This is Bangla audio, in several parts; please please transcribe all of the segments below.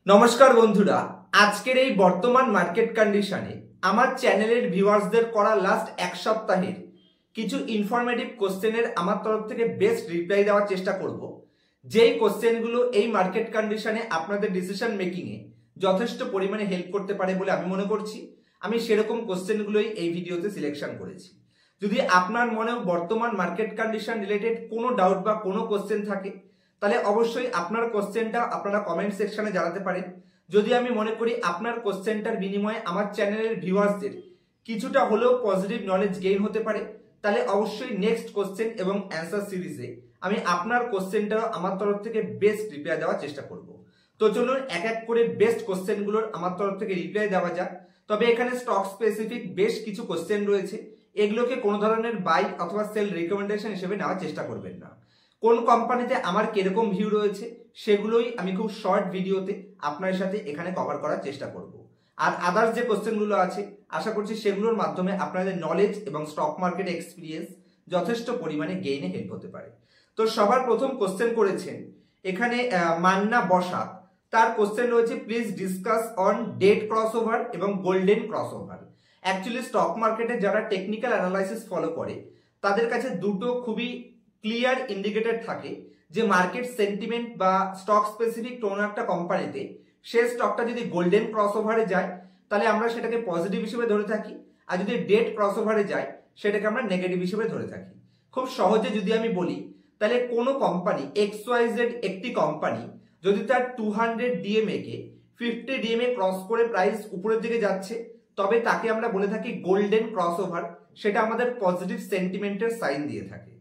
নমস্কার বন্ধুরা, আজকের এই বর্তমান মার্কেট কন্ডিশনে আমার চ্যানেলের ভিউয়ার্সদের করা লাস্ট এক সপ্তাহের কিছু ইনফরমেটিভ কোশ্চেনের আমার তরফ থেকে বেস্ট রিপ্লাই দেওয়ার চেষ্টা করব, যেই কোশ্চেনগুলো এই মার্কেট কন্ডিশনে আপনাদের ডিসিশন মেকিংয়ে যথেষ্ট পরিমাণে হেল্প করতে পারে বলে আমি মনে করছি। আমি সেরকম কোশ্চেনগুলোই এই ভিডিওতে সিলেকশন করেছি। যদি আপনার মনেও বর্তমান মার্কেট কন্ডিশন রিলেটেড কোনো ডাউট বা কোনো কোশ্চেন থাকে, তাহলে অবশ্যই আপনার কোশ্চেনটা আপনারা কমেন্ট সেকশনে জানাতে পারেন। যদি আমি মনে করি আপনার কোশ্চেনটার বিনিময়ে আমার চ্যানেলের ভিউয়ার্সদের কিছুটা হলেও পজিটিভ নলেজ গেইন হতে পারে, তাহলে অবশ্যই নেক্সট কোশ্চেন এবং অ্যান্সার সিরিজে আমি আপনার কোশ্চেনটাও আমার তরফ থেকে বেস্ট রিপ্লাই দেওয়ার চেষ্টা করব। তো চলুন এক এক করে বেস্ট কোশ্চেনগুলোর আমার তরফ থেকে রিপ্লাই দেওয়া যাক। তবে এখানে স্টক স্পেসিফিক বেশ কিছু কোশ্চেন রয়েছে, এগুলোকে কোনো ধরনের বাই অথবা সেল রিকমেন্ডেশন হিসেবে নেওয়ার চেষ্টা করবেন না। কোন কোম্পানিতে আমার কিরকম ভিউ রয়েছে সেগুলোই আমি খুব শর্ট ভিডিওতে আপনার সাথে এখানে কভার করার চেষ্টা করব। আর আদার্স যে কোশ্চেনগুলো আছে আশা করছি সেগুলোর মাধ্যমে আপনাদের নলেজ এবং স্টক মার্কেট এক্সপিরিয়েন্স যথেষ্ট পরিমাণে গেইনে হেল্প হতে পারে। তো সবার প্রথম কোশ্চেন করেছেন এখানে মান্না বসাক। তার কোশ্চেন রয়েছে, please discuss on death crossover এবং গোল্ডেন ক্রসওভার। অ্যাকচুয়ালি স্টক মার্কেটে যারা টেকনিক্যাল অ্যানালাইসিস ফলো করে তাদের কাছে দুটো খুবই ক্লিয়ার ইন্ডিকেটর থাকে যে মার্কেট সেন্টিমেন্ট বা স্টক স্পেসিফিক কোনো একটা কোম্পানিতে সে স্টকটা যদি গোল্ডেন ক্রসওভারে যায় তাহলে আমরা সেটাকে পজিটিভ হিসেবে ধরে থাকি, আর যদি ডেট ক্রসওভারে যায় সেটাকে আমরা নেগেটিভ হিসেবে ধরে থাকি। খুব সহজে যদি আমি বলি, তাহলে কোনো কোম্পানি XYZ একটি কোম্পানি যদি তার 200 ডিএমএ কে 50 ডিএমএ ক্রস করে প্রাইস উপরের দিকে যাচ্ছে, তবে তাকে আমরা বলে থাকি গোল্ডেন ক্রসওভার। সেটা আমাদের পজিটিভ সেন্টিমেন্টের সাইন দিয়ে থাকে।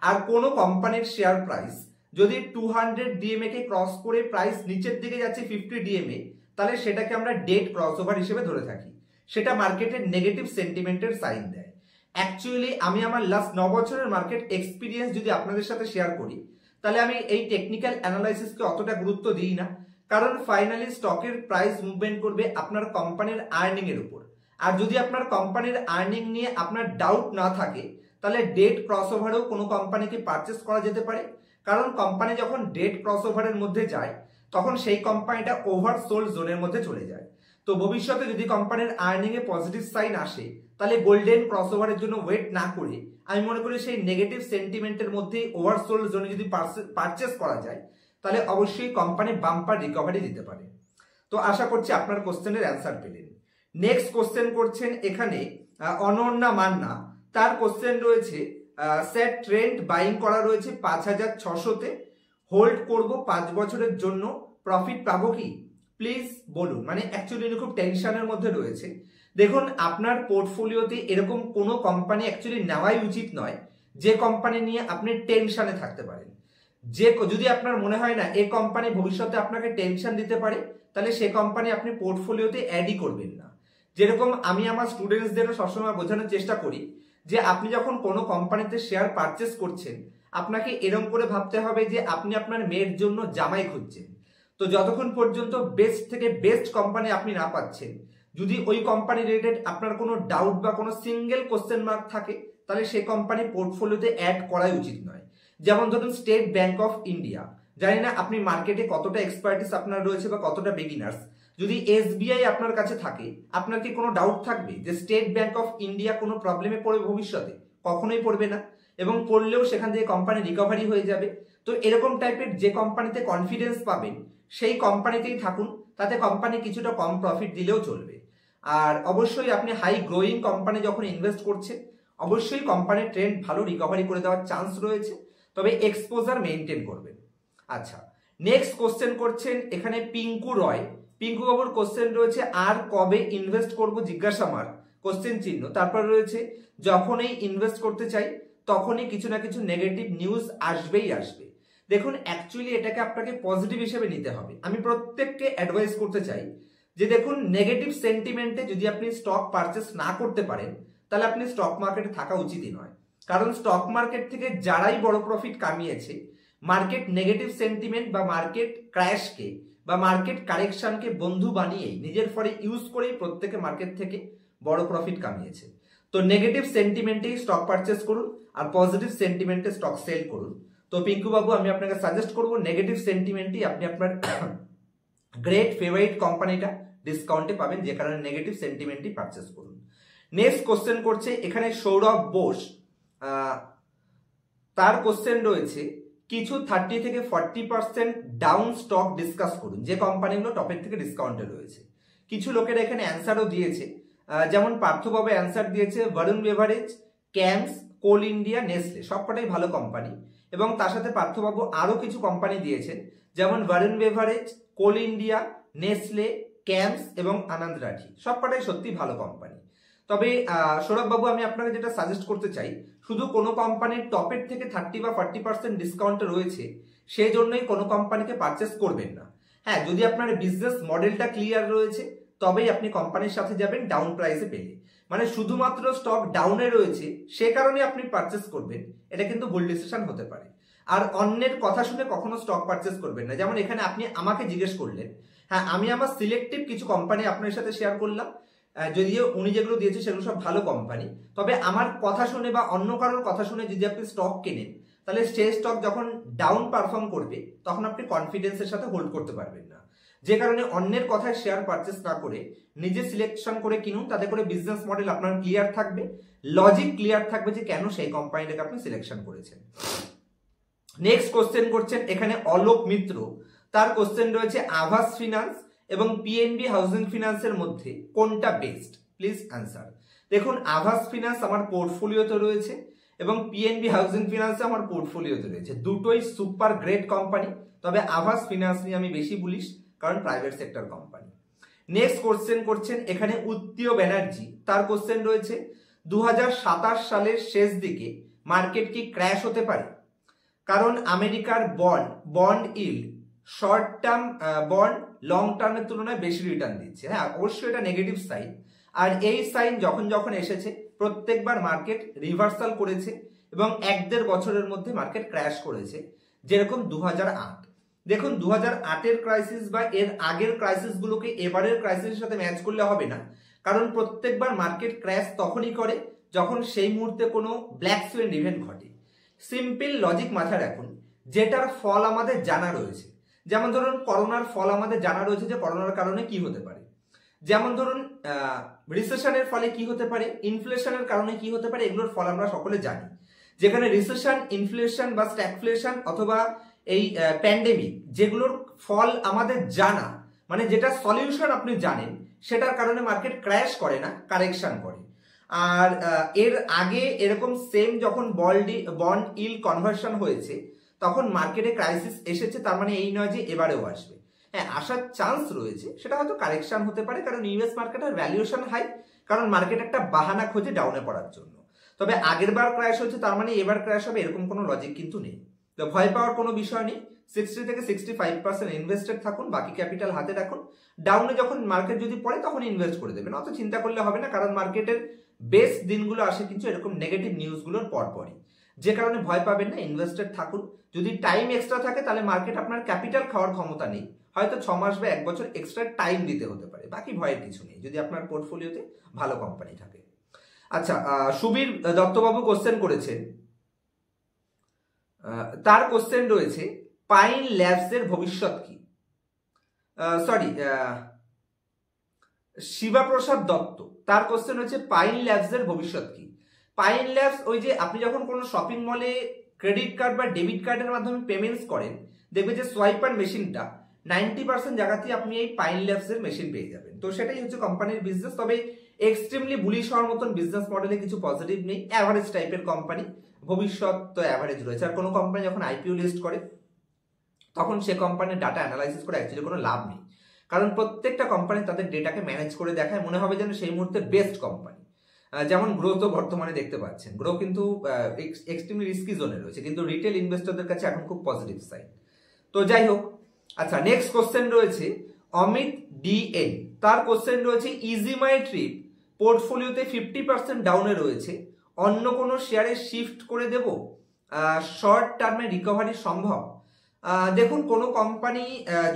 আর কোনো কোম্পানির শেয়ার প্রাইস যদি 200 ডিএমএ কে ক্রস করে প্রাইস নিচের দিকে যাচ্ছে 50 ডিএমএ, তাহলে সেটাকে আমরা ডেট ক্রসওভার হিসেবে ধরে থাকি। সেটা মার্কেটের নেগেটিভ সেন্টিমেন্টের সাইন দেয়। অ্যাকচুয়ালি আমি আমার লাস্ট 9 বছরের মার্কেট এক্সপিরিয়েন্স যদি আপনাদের সাথে শেয়ার করি, তাহলে আমি এই টেকনিক্যাল অ্যানালাইসিসকে অতটা গুরুত্ব দিই না, কারণ ফাইনালি স্টকের প্রাইস মুভমেন্ট করবে আপনার কোম্পানির আর্নিং এর উপর। আর যদি আপনার কোম্পানির আর্নিং নিয়ে আপনার ডাউট না থাকে, তাহলে ডেট ক্রসওভারেও কোনো কোম্পানিকে পারচেস করা যেতে পারে। কারণ কোম্পানি যখন ডেট ক্রসওভারের মধ্যে যায় তখন সেই কোম্পানিটা ওভারসোল্ড জোনের মধ্যে চলে যায়। তো ভবিষ্যতে যদি কোম্পানির আর্নিং এ পজিটিভ সাইন আসে, তাহলে গোল্ডেন ক্রসওভারের জন্য ওয়েট না করে আমি মনে করি সেই নেগেটিভ সেন্টিমেন্টের মধ্যে ওভারসোল্ড জোনে যদি পারচেস করা যায়, তাহলে অবশ্যই কোম্পানি বাম্পার রিকভারি দিতে পারে। তো আশা করছি আপনার কোশ্চেনের অ্যান্সার পেলেন। নেক্সট কোশ্চেন করছেন এখানে অনন্যা মান্না। তার কোশ্চেন রয়েছে, স্যার ট্রেন্ড বাইং করা রয়েছে 5600-তে, হোল্ড করব 5 বছরের জন্য, প্রফিট পাবো কি, প্লিজ বলুন। মানে অ্যাকচুয়ালি খুব টেনশনের মধ্যে রয়েছে। দেখুন, আপনার পোর্টফোলিওতে এরকম কোনো কোম্পানি অ্যাকচুয়ালি নেওয়াই উচিত নয় যে কোম্পানি নিয়ে আপনি টেনশনে থাকতে পারেন। যদি আপনার মনে হয় না এই কোম্পানি ভবিষ্যতে আপনাকে টেনশন দিতে পারে, তাহলে সে কোম্পানি আপনি পোর্টফোলিওতে অ্যাডই করবেন না। যেরকম আমি আমার স্টুডেন্টসদেরও সবসময় বোঝানোর চেষ্টা করি যে আপনি যখন কোনো কোম্পানিতে শেয়ার পারচেস করছেন, আপনাকে এরকম করে ভাবতে হবে যে আপনি আপনার মেয়ের জন্য জামাই খুঁজছেন। তো যতক্ষণ পর্যন্ত বেস্ট থেকে বেস্ট কোম্পানি আপনি না পাচ্ছেন, যদি ওই কোম্পানি রিলেটেড আপনার কোনো ডাউট বা কোনো সিঙ্গেল কোশ্চেন মার্ক থাকে, তাহলে সেই কোম্পানি পোর্টফোলিওতে অ্যাড করাই উচিত নয়। যেমন ধরুন স্টেট ব্যাংক অফ ইন্ডিয়া, জানি না আপনি মার্কেটে কতটা এক্সপার্টিস আপনার রয়েছে বা কতটা বিগিনার্স। যদি SBI আপনার কাছে থাকে, আপনার কি কোনো ডাউট থাকবে যে স্টেট ব্যাংক অফ ইন্ডিয়া কোনো প্রবলেমে পড়বে ভবিষ্যতে? কখনোই পড়বে না, এবং পড়লেও সেখান থেকে কোম্পানি রিকভারি হয়ে যাবে। তো এরকম টাইপের যে কোম্পানিতে কনফিডেন্স পাবেন সেই কোম্পানিতেই থাকুন, তাতে কোম্পানি কিছুটা কম প্রফিট দিলেও চলবে। আর অবশ্যই আপনি হাই গ্রোয়িং কোম্পানি যখন ইনভেস্ট করছেন, অবশ্যই কোম্পানির ট্রেন্ড ভালো রিকভারি করে দেওয়ার চান্স রয়েছে, তবে এক্সপোজার মেনটেন করবেন। আচ্ছা, নেক্সট কোশ্চেন করছেন এখানে পিঙ্কু রয়। পিঙ্কু বাবুর কোশ্চেন রয়েছে, আর কবে ইনভেস্ট করব জিজ্ঞাসা মার্ক, কোশ্চেন চিহ্ন। তারপর রয়েছে, যখনই ইনভেস্ট করতে চাই তখনই কিছু না কিছু নেগেটিভ নিউজ আসবেই আসবে। দেখুন, অ্যাকচুয়ালি এটাকে আপনাকে পজিটিভ হিসেবে নিতে হবে। আমি প্রত্যেককে অ্যাডভাইস করতে চাই যে দেখুন, নেগেটিভ সেন্টিমেন্টে যদি আপনি স্টক পারচেস না করতে পারেন, তাহলে আপনি স্টক মার্কেটে থাকা উচিতই নয়। কারণ স্টক মার্কেট থেকে যারাই বড় প্রফিট কামিয়েছে, মার্কেট নেগেটিভ সেন্টিমেন্ট বা মার্কেট ক্র্যাশকে বা মার্কেট কারেকশনকে বন্ধু বানিয়েই নিজের ফলে ইউজ করেই প্রত্যেকে মার্কেট থেকে বড় প্রফিট কামিয়েছে। তো নেগেটিভ সেন্টিমেন্টেই স্টক পারচেস করুন আর পজিটিভ সেন্টিমেন্টে স্টক সেল করুন। তো পিঙ্কু বাবু, আমি আপনাকে সাজেস্ট করব নেগেটিভ সেন্টিমেন্টই আপনি আপনার গ্রেট ফেভারিট কোম্পানিটা ডিসকাউন্টে পাবেন, যে কারণে নেগেটিভ সেন্টিমেন্টই পারচেস করুন। নেক্সট কোশ্চেন করছে এখানে সৌরভ বোস, তার কোশ্চেন রয়েছে কিছু 30 থেকে 40% ডাউন স্টক ডিসকাস করুন, যে কোম্পানিগুলো টপের থেকে ডিসকাউন্টে রয়েছে। কিছু লোকের এখানে অ্যান্সারও দিয়েছে, যেমন পার্থবাবু অ্যান্সার দিয়েছে বরুণ বেভারেজ, ক্যাম্পস, কোল ইন্ডিয়া, নেসলে, সবকটাই ভালো কোম্পানি। এবং তার সাথে পার্থবাবু আরও কিছু কোম্পানি দিয়েছেন, যেমন বরুণ বেভারেজ, কোল ইন্ডিয়া, নেসলে, ক্যাম্পস এবং আনন্দ রাঠি, সবকটাই সত্যি ভালো কোম্পানি। তবে সৌরভবাবু আমি আপনাকে যেটা সাজেস্ট করতে চাই, শুধু কোনো কোম্পানির টপের থেকে 30 বা 40% ডিসকাউন্টে রয়েছে সেই জন্যই কোনো কোম্পানিকে পারচেস করবেন না। হ্যাঁ, যদি আপনার বিজনেস মডেলটা ক্লিয়ার রয়েছে তবেই আপনি কোম্পানির সাথে যাবেন ডাউন প্রাইসে পেলে। মানে শুধুমাত্র স্টক ডাউনে রয়েছে সে কারণে আপনি পারচেস করবেন, এটা কিন্তু ভুল ডিসিশন হতে পারে। আর অন্যের কথা শুনে কখনো স্টক পারচেস করবেন না। যেমন এখানে আপনি আমাকে জিজ্ঞেস করলেন, হ্যাঁ আমি আমার সিলেক্টিভ কিছু কোম্পানি আপনার সাথে শেয়ার করলাম, যদিও উনি যেগুলো দিয়েছে সেগুলো সব ভালো কোম্পানি। তবে আমার কথা শুনে বা অন্য কারোর কথা শুনে যদি আপনি স্টক কেনেন তাহলে সেই স্টক যখন ডাউন পারফর্ম করবে তখন আপনি কনফিডেন্সের সাথে হোল্ড করতে পারবেন না। যে কারণে অন্যের কথায় শেয়ার পারচেস না করে নিজে সিলেকশন করে কিনুন, তাতে করে বিজনেস মডেল আপনার ক্লিয়ার থাকবে, লজিক ক্লিয়ার থাকবে যে কেন সেই কোম্পানিটাকে আপনি সিলেকশন করেছেন। নেক্সট কোশ্চেন করছেন এখানে অলোক মিত্র, তার কোশ্চেন রয়েছে আভাস ফিনান্স এবং পিএনবি হাউজিং ফিনান্সের মধ্যে কোনটা বেস্ট, প্লিজ অ্যান্সার। দেখুন আভাস ফিনান্স আমার পোর্টফোলিওতে রয়েছে এবং পিএনবি হাউজিং ফিনান্স আমার পোর্টফোলিওতে রয়েছে, দুটোই সুপার গ্রেট কোম্পানি। তবে আভাস ফিনান্স নিয়ে আমি বেশি বুলিশ, কারণ private sector company. Next question করছেন এখানে উত্তীয় ব্যানার্জি, তার কোশ্চেন রয়েছে 2027 সালের শেষ দিকে মার্কেট কি ক্র্যাশ হতে পারে? কারণ আমেরিকার bond yield short term bond long টার্মের তুলনায় বেশি রিটার্ন দিচ্ছে। হ্যাঁ অবশ্যই এটা নেগেটিভ সাইন, আর এই সাইন যখন যখন এসেছে প্রত্যেকবার মার্কেট রিভার্সাল করেছে এবং 1-1.5 বছরের মধ্যে মার্কেট ক্র্যাশ করেছে, যেরকম 2008। দেখুন 2008-এর ক্রাইসিস বা এর আগের ক্রাইসিস গুলোকে এবারের ক্রাইসিসের সাথে ম্যাচ করলে হবে না, কারণ প্রত্যেকবার মার্কেট ক্র্যাশ তখনই করে যখন সেই মুহূর্তে কোনো ব্ল্যাক সুইন ইভেন্ট ঘটে। সিম্পল লজিক মাথায় রাখুন, যেটার ফল আমাদের জানা রয়েছে। যেমন ধরুন করোনার ফল আমাদের জানা রয়েছে যে করোনার কারণে কি হতে পারে। যেমন ধরুন রিসেশনের ফলে কি হতে পারে, ইনফ্লেশনের কারণে কি হতে পারে, এগুলোর ফল আমরা সকলে জানি। যেখানে রিসেশন, ইনফ্লেশন বা স্ট্যাগফ্লেশন অথবা এই প্যান্ডেমিক, যেগুলোর ফল আমাদের জানা, মানে যেটা সলিউশন আপনি জানেন, সেটার কারণে মার্কেট ক্র্যাশ করে না, কারেকশন করে। আর এর আগে এরকম সেম যখন বন্ড ইল্ড কনভার্সন হয়েছে তখন মার্কেটে ক্রাইসিস এসেছে, তার মানে এই নয় যে এবারেও আসবে। হ্যাঁ আসার চান্স রয়েছে, সেটা হয়তো কারেকশন হতে পারে, কারণ ইউএস মার্কেটের ভ্যালুয়েশন হাই, কারণ মার্কেট একটা বাহানা খোঁজে ডাউনে পড়ার জন্য। তবে আগের বার ক্র্যাশ হচ্ছে তার মানে এবার ক্র্যাশ হবে এরকম কোনো লজিক কিন্তু নেই। তো ভয় পাওয়ার কোনো বিষয় নেই। 60 থেকে 65% ইনভেস্টেড থাকুন, বাকি ক্যাপিটাল হাতে রাখুন। ডাউনে যখন মার্কেট যদি পড়ে তখন ইনভেস্ট করে দেবেন, অত চিন্তা করলে হবে না, কারণ মার্কেটের বেস্ট দিনগুলো আসে কিন্তু এরকম নেগেটিভ নিউজগুলোর পরপরই। যে কারণে ভয় পাবেন না, ইনভেস্টেড থাকুন। যদি টাইম এক্সট্রা থাকে তাহলে মার্কেট আপনার ক্যাপিটাল খাওয়ার ক্ষমতা নেই, হয়তো 6 মাস বা 1 বছর এক্সট্রা টাইম দিতে হতে পারে, বাকি ভয়ের কিছু নেই যদি আপনার পোর্টফোলিওতে ভালো কোম্পানি থাকে। আচ্ছা, সুবীর দত্তবাবু কোশ্চেন করেছেন, তার কোশ্চেন রয়েছে পাইন ল্যাবস এর ভবিষ্যৎ কি? শিবাপ্রসাদ দত্ত, তার কোশ্চেন হচ্ছে পাইন ল্যাবস এর ভবিষ্যৎ কি? পাইন ল্যাবস ওই যে আপনি যখন কোনো শপিং মলে ক্রেডিট কার্ড বা ডেবিট কার্ডের মাধ্যমে পেমেন্টস করেন, দেখবে যে সোয়াইপার মেশিনটা 90% জায়গাতেই আপনি এই পাইন ল্যাবস এর মেশিন পেয়ে যাবেন। তো সেটাই হচ্ছে কোম্পানির বিজনেস। তবে এক্সট্রিমলি বুলিশ হওয়ার মতন বিজনেস মডেলে কিছু পজিটিভ নেই, অ্যাভারেজ টাইপের কোম্পানি, ভবিষ্যৎ তো অ্যাভারেজ রয়েছে। আর কোনো কোম্পানি যখন আইপিও লিস্ট করে তখন সে কোম্পানির ডাটা অ্যানালাইসিস করে অ্যাকচুয়ালি কোনো লাভ নেই, কারণ প্রত্যেকটা কোম্পানি তাদের ডেটাকে ম্যানেজ করে দেখায়, মনে হবে যেন সেই মুহূর্তে বেস্ট কোম্পানি। যেমন গ্রো তো বর্তমানে দেখতে পাচ্ছেন, গ্রো কিন্তু এক্সট্রিমলি রিস্কি জোনে রয়েছে, কিন্তু রিটেল ইনভেস্টরদের কাছে এখন খুব পজিটিভ সাইড। তো যাই হোক, আচ্ছা নেক্সট কোশ্চেন রয়েছে অমিত ডিএন, তার কোশ্চেন রয়েছে ইজি মাই ট্রিপ পোর্টফোলিওতে 50% ডাউনে রয়েছে, অন্য কোনো শেয়ারে শিফট করে দেব, শর্ট টার্মে রিকভারি সম্ভব? দেখুন কোনো কোম্পানি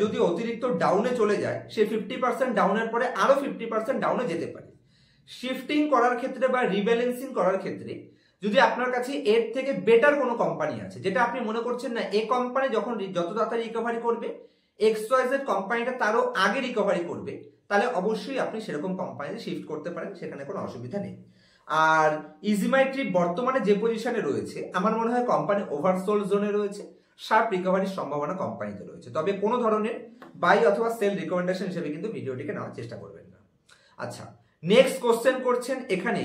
যদি অতিরিক্ত ডাউনে চলে যায়, সে 50% ডাউনের পরে আরো 50% ডাউনে যেতে পারে। শিফটিং করার ক্ষেত্রে বা রিব্যালেন্সিং করার ক্ষেত্রে যদি আপনার কাছে এর থেকে বেটার কোনো কোম্পানি আছে, যেটা আপনি মনে করছেন না এই কোম্পানি যখন যত তাড়াতাড়ি রিকভারি করবে XYZ কোম্পানিটা তারও আগে রিকভারি করবে, তাহলে অবশ্যই আপনি সেরকম কোম্পানিতে শিফট করতে পারেন, সেখানে কোনো অসুবিধা নেই। আর ইজিমাই ট্রিপ বর্তমানে যে পজিশনে রয়েছে আমার মনে হয় কোম্পানি ওভারসোল্ড জোনে রয়েছে, শার্প রিকভারির সম্ভাবনা কোম্পানিতে রয়েছে। তবে কোনো ধরনের বাই অথবা সেল রিকমেন্ডেশন হিসেবে কিন্তু ভিডিওটিকে নেওয়ার চেষ্টা করবেন না। আচ্ছা, নেক্সট কোশ্চেন করছেন এখানে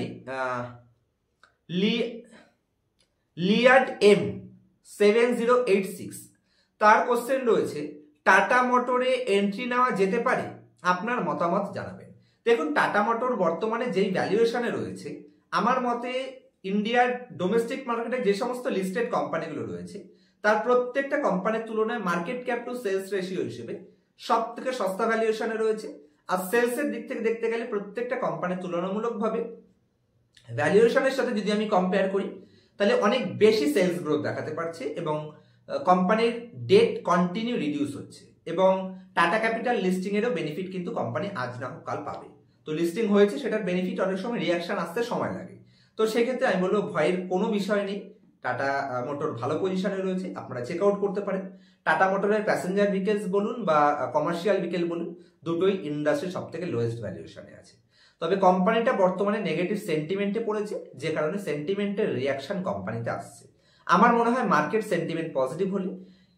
লিয়াড এম 7086, তার কোশ্চেন রয়েছে টাটা মোটরে এন্ট্রি নেওয়া যেতে পারে, আপনার মতামত জানাবেন। দেখুন, টাটা মোটর বর্তমানে যেই ভ্যালুয়েশনে রয়েছে আমার মতে ইন্ডিয়ার ডোমেস্টিক মার্কেটে যে সমস্ত লিস্টেড কোম্পানিগুলো রয়েছে তার প্রত্যেকটা কোম্পানির তুলনায় market cap to sales ratio হিসেবে সব থেকে সস্তা ভ্যালুয়েশনে রয়েছে। আর সেলসের দিক থেকে দেখতে গেলে প্রত্যেকটা কোম্পানি তুলনামূলকভাবে ভ্যালুয়েশনের সাথে যদি আমি কম্পেয়ার করি তাহলে অনেক বেশি সেলস গ্রোথ দেখাতে পারছে এবং কোম্পানির ডেট কন্টিনিউ রিডিউস হচ্ছে এবং টাটা ক্যাপিটাল লিস্টিং এরও বেনিফিট কিন্তু কোম্পানি আজ না হোক কাল পাবে। তো লিস্টিং হয়েছে, সেটার বেনিফিট অনেক সময় রিয়াকশন আসতে সময় লাগে। তো সেক্ষেত্রে আমি বলবো ভয়ের কোনো বিষয় নেই, টাটা মোটর ভালো পজিশনে রয়েছে, আপনারা চেক আউট করতে পারেন। টাটা মোটরের প্যাসেঞ্জার ভেহিকেলস বলুন বা কমার্শিয়াল ভেহিকেল বলুন, দুটোই ইন্ডাস্ট্রির সব থেকে লোয়েস্ট ভ্যালুয়েশনে আছে। তবে কোম্পানিটা বর্তমানে নেগেটিভ সেন্টিমেন্টে পড়েছে, যে কারণে সেন্টিমেন্টের রিয়াকশন কোম্পানিতে আসছে। আমার মনে হয় মার্কেট সেন্টিমেন্ট পজিটিভ হলে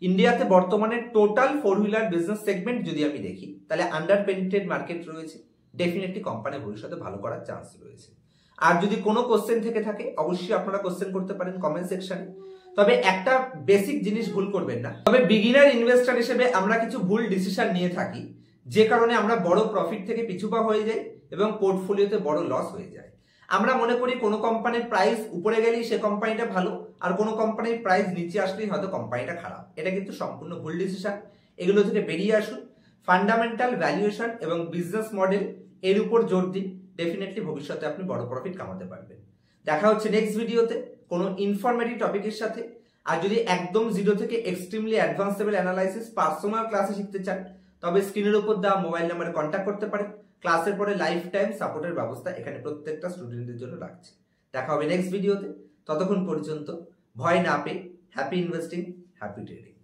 ইন্ডিয়াতে বর্তমানে টোটাল 4 হুইলার বিজনেস সেগমেন্ট যদি আমি দেখি তাহলে আন্ডার পেনিট্রেটেড মার্কেট রয়েছে, ডেফিনেটলি কোম্পানি ভবিষ্যতে ভালো করার চান্স রয়েছে। আর যদি কোনো কোশ্চেন থেকে থাকে অবশ্যই আপনারা কোশ্চেন করতে পারেন কমেন্ট সেকশনে। তবে একটা বেসিক জিনিস ভুল করবেন না, তবে বিগিনার ইনভেস্টর হিসেবে আমরা কিছু ভুল ডিসিশন নিয়ে থাকি, যে কারণে আমরা বড় প্রফিট থেকে পিছুপা হয়ে যাই এবং পোর্টফোলিওতে বড় লস হয়ে যায়। আমরা মনে করি কোনো কোম্পানির প্রাইস উপরে গেলেই সে কোম্পানিটা ভালো, আর কোনো কোম্পানির প্রাইস নিচে আসলেই হয়তো কোম্পানিটা খারাপ। এটা কিন্তু সম্পূর্ণ ভুল ডিসিশন, এগুলো থেকে বেরিয়ে আসুন। ফান্ডামেন্টাল ভ্যালুয়েশন এবং বিজনেস মডেল এর উপর জোর দিন, ডেফিনেটলি ভবিষ্যতে আপনি বড় প্রফিট কামাতে পারবেন। দেখা হচ্ছে নেক্সট ভিডিওতে কোনো ইনফরমেটিভ টপিকের সাথে। আর যদি একদম জিরো থেকে extremely advance level analysis personal ক্লাসে শিখতে চান তবে স্ক্রিনের উপর দেওয়া মোবাইল নাম্বারে কন্ট্যাক্ট করতে পারেন। ক্লাসের পরে লাইফ টাইম সাপোর্টের ব্যবস্থা এখানে প্রত্যেকটা স্টুডেন্টদের জন্য রাখছে। দেখা হবে নেক্সট ভিডিওতে, ততক্ষণ পর্যন্ত ভয় না পেয়ে হ্যাপি ইনভেস্টিং, হ্যাপি ট্রেডিং।